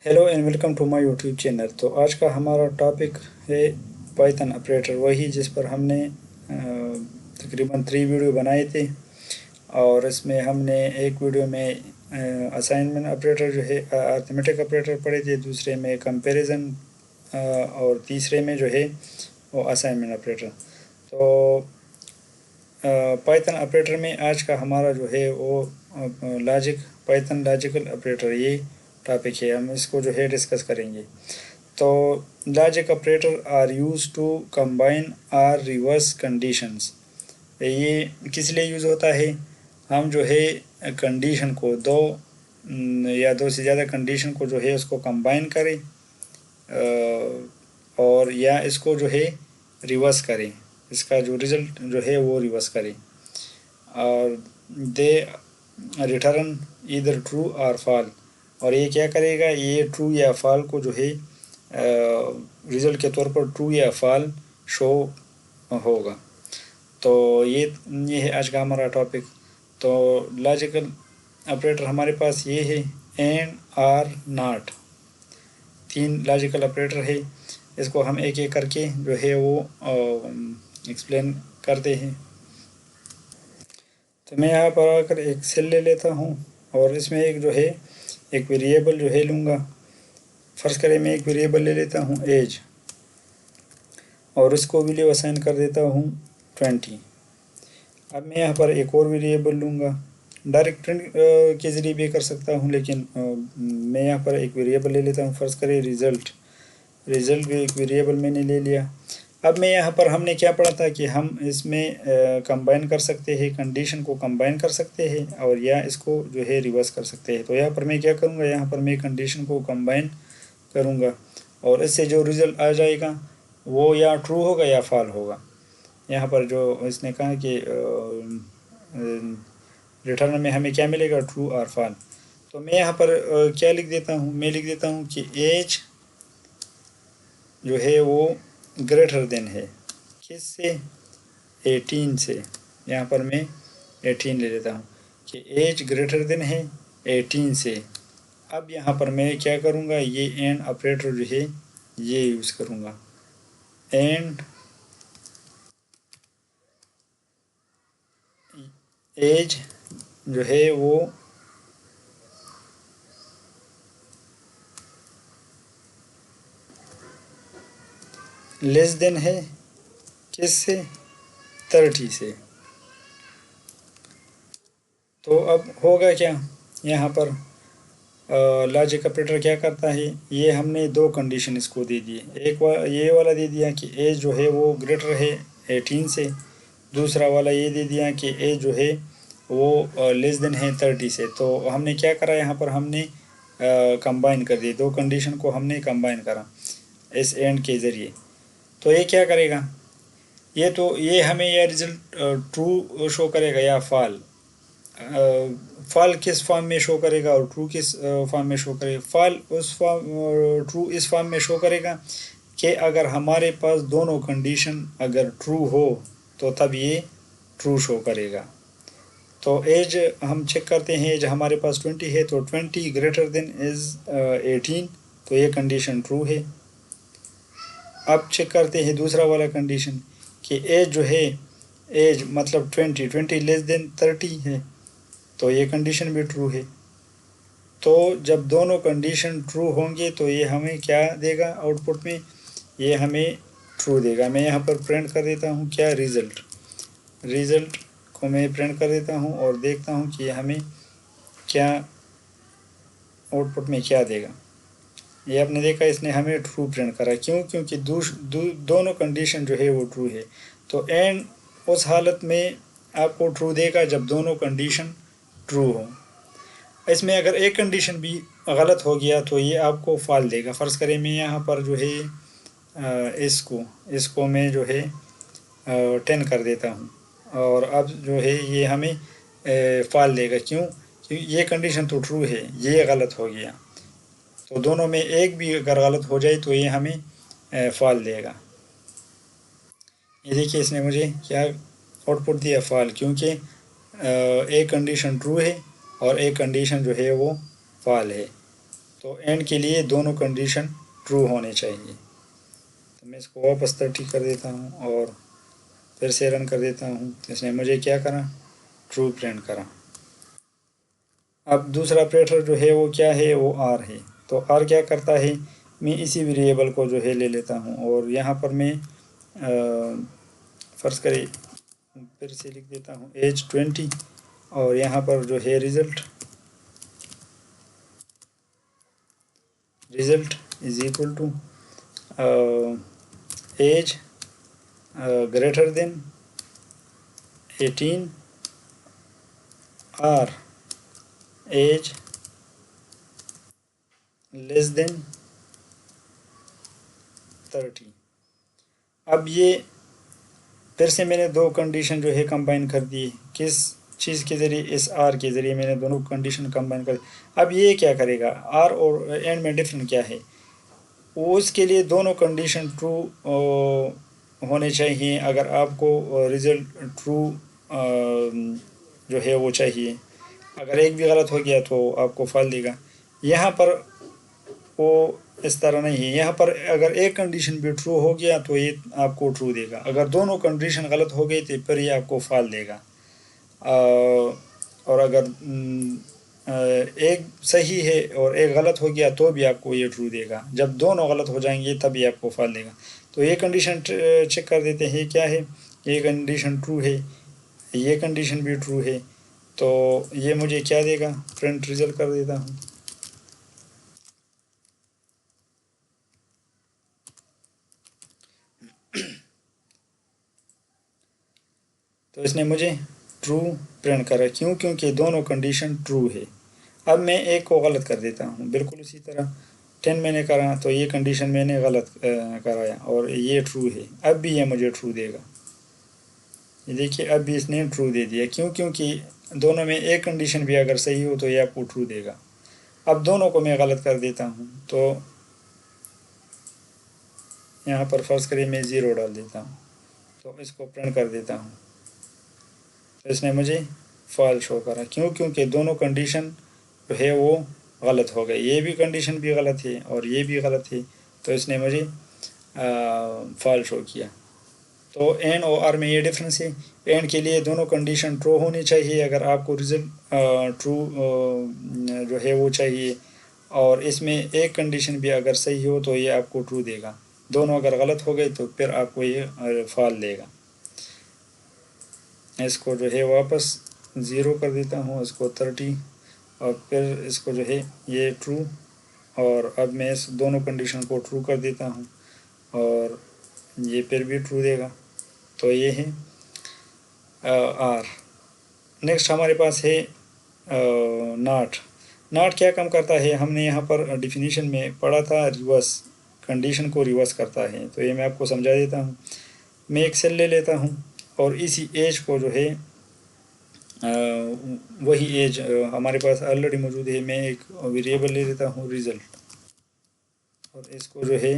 Hello and welcome to my YouTube channel. तो आज का हमारा टॉपिक है पाइथन ऑपरेटर, वही जिस पर हमने तकरीबन 3 वीडियो बनाए थे। और इसमें हमने एक वीडियो में असाइनमेंट ऑपरेटर जो है अर्थमेटिक ऑपरेटर पढ़े थे, दूसरे में कंपैरिजन और तीसरे में जो है वो असाइनमेंट ऑपरेटर। तो पाइथन ऑपरेटर में आज का हमारा जो है वो पाइथन लॉजिकल ऑपरेटर, ये टॉपिक है। हम इसको जो है डिस्कस करेंगे। तो logic operator are use to combine or reverse conditions. ये किस लिए यूज़ होता है? हम जो है कंडीशन को या दो से ज़्यादा कंडीशन को जो है उसको कंबाइन करें और या इसको जो है रिवर्स करें, इसका जो रिज़ल्ट जो है वो रिवर्स करें। और दे रिटर्न इधर ट्रू और फॉल। और ये क्या करेगा, ये ट्रू या फॉल को जो है रिज़ल्ट के तौर पर ट्रू या फॉल शो होगा। तो ये है आज का हमारा टॉपिक। तो लॉजिकल ऑपरेटर हमारे पास ये है and, or, not. 3 logical operator है। इसको हम एक एक करके जो है वो एक्सप्लेन करते हैं। तो मैं यहाँ पर आकर एक सेल ले लेता हूँ और इसमें एक जो है एक वेरिएबल जो है लूँगा। फर्स्ट करें मैं एक वेरिएबल ले लेता हूँ एज, और उसको वैल्यू असाइन कर देता हूँ 20। अब मैं यहाँ पर एक और वेरिएबल लूँगा। डायरेक्ट प्रिंट के ज़रिए भी कर सकता हूँ, लेकिन मैं यहाँ पर एक वेरिएबल ले लेता हूँ। फर्स्ट करें रिज़ल्ट भी एक वेरिएबल मैंने ले लिया। अब मैं यहाँ पर हमने क्या पढ़ा था कि हम इसमें कंबाइन कर सकते हैं, कंडीशन को कंबाइन कर सकते हैं और या इसको जो है रिवर्स कर सकते हैं। तो यहाँ पर मैं क्या करूँगा, यहाँ पर मैं कंडीशन को कंबाइन करूँगा और इससे जो रिज़ल्ट आ जाएगा वो या ट्रू होगा या फॉल होगा। यहाँ पर जो इसने कहा कि रिटर्न में हमें क्या मिलेगा, ट्रू और फॉल। तो मैं यहाँ पर क्या लिख देता हूँ, मैं लिख देता हूँ कि एज जो है वो ग्रेटर देन है किससे, 18 से। यहाँ पर मैं 18 ले लेता हूँ कि एज ग्रेटर देन है 18 से। अब यहाँ पर मैं क्या करूँगा, ये एंड ऑपरेटर जो है ये यूज़ करूँगा। एंड एज जो है वो लेस देन है किससे, 30 से। तो अब होगा क्या, यहाँ पर लॉजिक ऑपरेटर क्या करता है, ये हमने 2 कंडीशन इसको दे दिए। ये वाला दे दिया कि एज जो है वो ग्रेटर है 18 से, दूसरा वाला ये दे दिया कि एज जो है वो लेस देन है 30 से। तो हमने क्या करा, यहाँ पर हमने कंबाइन कर दिए, 2 कंडीशन को हमने कंबाइन करा इस एंड के ज़रिए। तो ये क्या करेगा, ये हमें यह रिज़ल्ट ट्रू शो करेगा या फॉल। फॉल किस फॉर्म में शो करेगा और ट्रू किस फॉर्म में शो करेगा। फॉल ट्रू इस फॉर्म में शो करेगा कि अगर हमारे पास दोनों कंडीशन अगर ट्रू हो तो तब ये ट्रू शो करेगा। तो एज हम चेक करते हैं, एज हमारे पास 20 है, तो 20 ग्रेटर देन इज़ 18, तो ये कंडीशन ट्रू है। अब चेक करते हैं दूसरा वाला कंडीशन कि एज जो है, एज मतलब 20 लेस देन 30 है, तो ये कंडीशन भी ट्रू है। तो जब दोनों कंडीशन ट्रू होंगे तो ये हमें क्या देगा आउटपुट में, ये हमें ट्रू देगा। मैं यहाँ पर प्रिंट कर देता हूँ क्या, रिज़ल्ट को मैं प्रिंट कर देता हूँ और देखता हूँ कि हमें क्या आउटपुट में क्या देगा। ये आपने देखा, इसने हमें ट्रू प्रिंट करा। क्यों? क्योंकि दोनों कंडीशन जो है वो ट्रू है। तो एंड उस हालत में आपको ट्रू देगा जब दोनों कंडीशन ट्रू हो। इसमें अगर एक कंडीशन भी गलत हो गया तो ये आपको फॉल देगा। फ़र्ज़ करें मैं यहाँ पर जो है इसको मैं जो है 10 कर देता हूँ और अब जो है ये हमें फॉल देगा। क्यों? क्योंकि ये कंडीशन तो ट्रू है, ये गलत हो गया। तो दोनों में एक भी अगर गलत हो जाए तो ये हमें फॉल देगा। ये देखिए, इसने मुझे क्या आउटपुट दिया, फॉल, क्योंकि एक कंडीशन ट्रू है और एक कंडीशन जो है वो फॉल है। तो एंड के लिए दोनों कंडीशन ट्रू होने चाहिए। तो मैं इसको वापस 30 कर देता हूँ और फिर से रन कर देता हूँ। तो इसने मुझे क्या करा, ट्रू प्रिंट करा। अब दूसरा ऑपरेटर जो है वो क्या है, वो आर है। तो आर क्या करता है, मैं इसी वेरिएबल को जो है ले लेता हूँ और यहाँ पर मैं फ़र्ज़ करें फिर से लिख देता हूँ एज 20 और यहाँ पर जो है result is equal to age greater than 18 और एज लेस देन 30। अब ये फिर से मैंने दो कंडीशन जो है कंबाइन कर दी। किस चीज़ के ज़रिए, इस आर के ज़रिए मैंने दोनों कंडीशन कंबाइन कर दी। अब ये क्या करेगा, आर और एंड में डिफरेंट क्या है, वो उसके लिए दोनों कंडीशन ट्रू होने चाहिए। अगर आपको रिज़ल्ट ट्रू जो है वो चाहिए, अगर एक भी गलत हो गया तो आपको फॉल देगा। यहाँ पर वो इस तरह नहीं है। यहाँ पर अगर एक कंडीशन भी ट्रू हो गया तो ये आपको ट्रू देगा, अगर दोनों कंडीशन गलत हो गई तो फिर ये आपको फॉल देगा। और अगर एक सही है और एक गलत हो गया तो भी आपको ये ट्रू देगा। जब दोनों गलत हो जाएंगे तब ये आपको फॉल देगा। तो ये कंडीशन चेक कर देते हैं क्या है, ये कंडीशन ट्रू है, ये कंडीशन भी ट्रू है। तो ये मुझे क्या देगा, प्रिंट रिजल्ट कर देता हूँ। तो इसने मुझे ट्रू प्रिंट करा, क्यों, क्योंकि दोनों कंडीशन ट्रू है। अब मैं एक को गलत कर देता हूँ, बिल्कुल उसी तरह 10 मैंने करा तो ये कंडीशन मैंने गलत कराया और ये ट्रू है। अब भी ये मुझे ट्रू देगा। ये देखिए अब भी इसने ट्रू दे दिया, क्यों, क्योंकि दोनों में एक कंडीशन भी अगर सही हो तो ये आपको ट्रू देगा। अब दोनों को मैं गलत कर देता हूँ, तो यहाँ पर फ़र्ज़ करिए मैं 0 डाल देता हूँ, तो इसको प्रिंट कर देता हूँ। तो इसने मुझे फॉल शो करा, क्यों, क्योंकि दोनों कंडीशन जो है वो गलत हो गई। ये भी कंडीशन भी गलत है और ये भी गलत है, तो इसने मुझे फॉल शो किया। तो एंड और आर में ये डिफरेंस है। एंड के लिए दोनों कंडीशन ट्रू होनी चाहिए अगर आपको रिजल्ट ट्रू जो है वो चाहिए, और इसमें एक कंडीशन भी अगर सही हो तो ये आपको ट्रू देगा। दोनों अगर गलत हो गए तो फिर आपको ये फॉल देगा। इसको जो है वापस 0 कर देता हूँ, इसको 30 और फिर इसको जो है ये ट्रू, और अब मैं इस दोनों कंडीशन को ट्रू कर देता हूँ और ये फिर भी ट्रू देगा। तो ये है आर। नेक्स्ट हमारे पास है नॉट। नॉट क्या काम करता है, हमने यहाँ पर डिफिनीशन में पढ़ा था, रिवर्स, कंडीशन को रिवर्स करता है। तो ये मैं आपको समझा देता हूँ। मैं एक सेल ले लेता हूँ और इसी एज को जो है वही एज हमारे पास ऑलरेडी मौजूद है, मैं एक वेरिएबल ले लेता हूँ रिज़ल्ट, और इसको जो है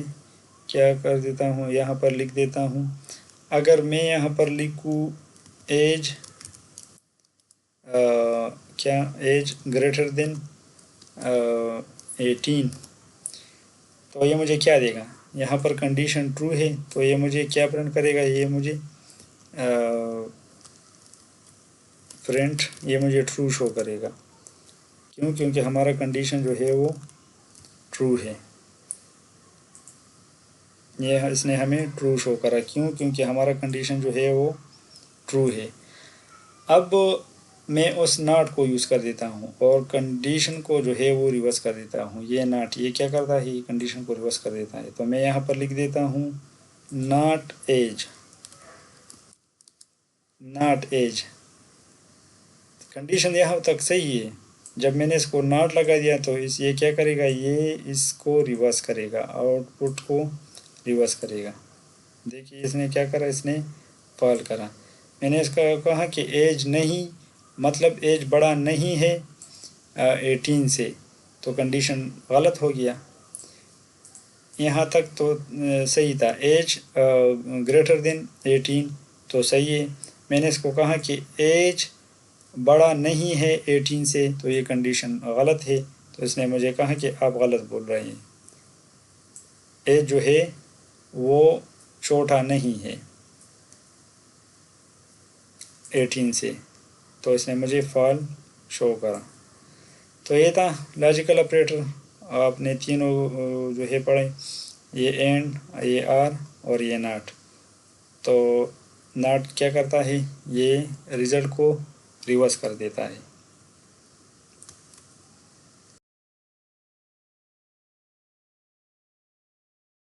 क्या कर देता हूँ, यहाँ पर लिख देता हूँ। अगर मैं यहाँ पर लिखूँ एज क्या, एज ग्रेटर देन 18, तो ये मुझे क्या देगा, यहाँ पर कंडीशन ट्रू है तो ये मुझे क्या प्रिंट करेगा, ये मुझे प्रिंट ये मुझे ट्रू शो करेगा। क्यों, क्योंकि हमारा कंडीशन जो है वो ट्रू है। ये इसने हमें ट्रू शो करा, क्यों, क्योंकि हमारा कंडीशन जो है वो ट्रू है। अब मैं उस नॉट को यूज़ कर देता हूँ और कंडीशन को जो है वो रिवर्स कर देता हूँ। ये नॉट ये क्या करता है, ये कंडीशन को रिवर्स कर देता है। तो मैं यहाँ पर लिख देता हूँ not age, not age. Condition यहाँ तक सही है, जब मैंने इसको नॉट लगा दिया तो ये क्या करेगा, ये इसको रिवर्स करेगा, आउटपुट को रिवर्स करेगा। देखिए इसने क्या करा, इसने फॉल करा। मैंने इसका कहा कि एज नहीं, मतलब एज बड़ा नहीं है 18 से, तो कंडीशन गलत हो गया। यहाँ तक तो सही था, एज ग्रेटर देन 18 तो सही है। मैंने इसको कहा कि एज बड़ा नहीं है 18 से, तो ये कंडीशन गलत है, तो इसने मुझे कहा कि आप गलत बोल रहे हैं, एज जो है वो छोटा नहीं है 18 से। तो इसने मुझे फॉल शो करा। तो ये था लॉजिकल ऑपरेटर। आपने तीनों जो है पढ़े, ये एंड, ये आर और ये नॉट। तो नॉट क्या करता है, ये रिज़ल्ट को रिवर्स कर देता है।